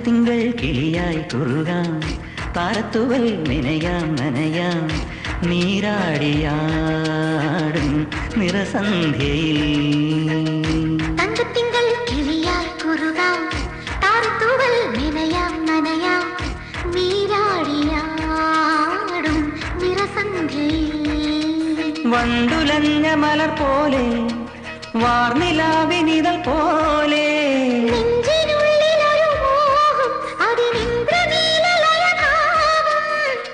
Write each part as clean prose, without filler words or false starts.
തങ്കത്തിങ്കൾ കിളിയായി കുറുകാം, താരത്തുവൽ നിനയാം നനയാം, നീരാടിയാടും നിറസന്ധ്യയിൽ. തങ്കത്തിങ്കൾ കിളിയായി കുറുകാം, താരത്തുവൽ നിനയാം നനയാം, നീരാടിയാടും നിറസന്ധ്യയിൽ. വണ്ടുലഞ്ഞ മലർ പോലെ വാർനിലാവിനിതൾ പോലെ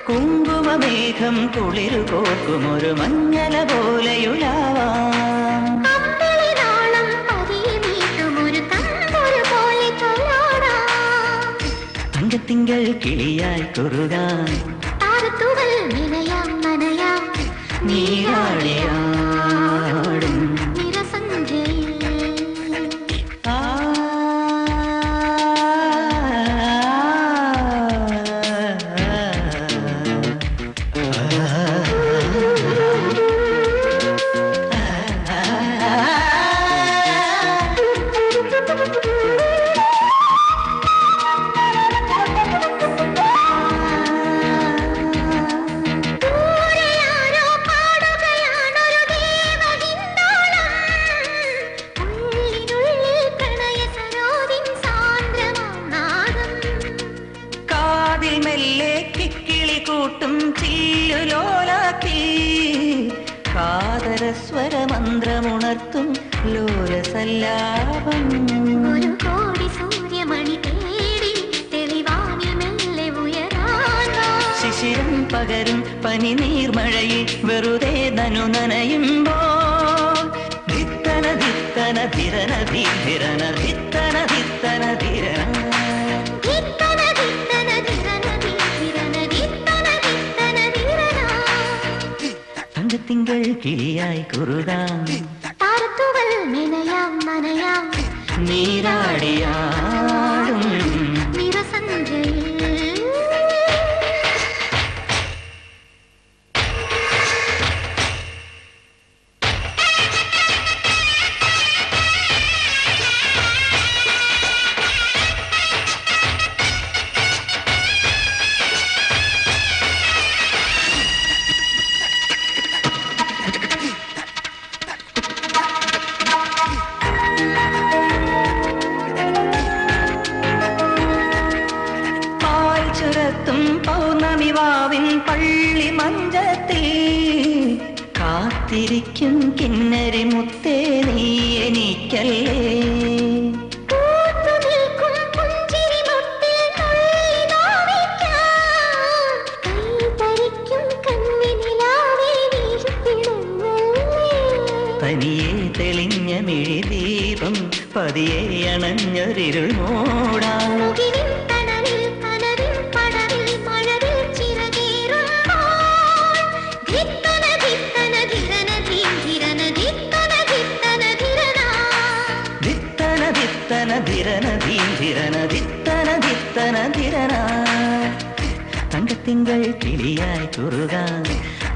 കുങ്കുമമേഘം കുളിരു കോർക്കുമൊരു മഞ്ഞല പോലെയുലാവാം. തങ്കത്തിങ്കൾ കിളിയായി കുറുകാൻ, താരത്തുവൽ നിനയാം നനയാം, നീരാടിയാടും നിറസന്ധ്യയിൽ. മെല്ലെ കിക്കിളി കൂട്ടും ചില്ലുലോലാക്കി കാതരസ്വരമന്ത്രമുണർത്തും ലോലസല്ലാപം. ഒരു കോടി സൂര്യമണി തേടി തെളിവാനിൽ മെല്ലെ ഉയരാൻ ശിശിരം പകരും പനി നീർമഴയിൽ വെറുതെ നനു നനയുമ്പോൾ ധിത്തന ധിത്തന ധിരന ധീരന ധിത്തന ധിത്തന ധിരന. തങ്കത്തിങ്കൾ കിളിയായി കുറുകാം, താരത്തുവൽ നിനയാം നനയാം, നീരാടിയാടും നിറസന്ധ്യയിൽ. പൗർണമി വാവിൻ പള്ളി മഞ്ചത്തിൽ കാത്തിരിക്കും കിന്നരി മുത്തേ നീ എനിക്കല്ലേ. തനിയെ തെളിഞ്ഞ മിഴിദീപം പതിയെ അണഞ്ഞൊരിരുൾ മൂടാം. തങ്കത്തിങ്കൾ കിളിയായി കുറുകാൻ,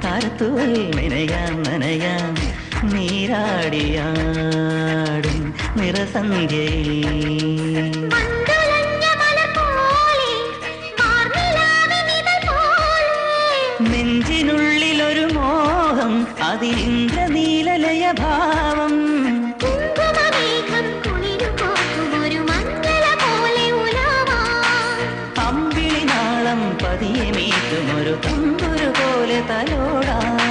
താരത്തുവൽ നിനയാം നനയാം, നീരാടിയാടും നിറസന്ധ്യയിൽ. നെഞ്ചിനുള്ളിലൊരു മോഹം അതിലിന്ദ്രനീലലയ ഭാവം. അമ്പിളി നാളം പതിയെ മീട്ടുമൊരു തമ്പുരു പോലെ തലോടാം.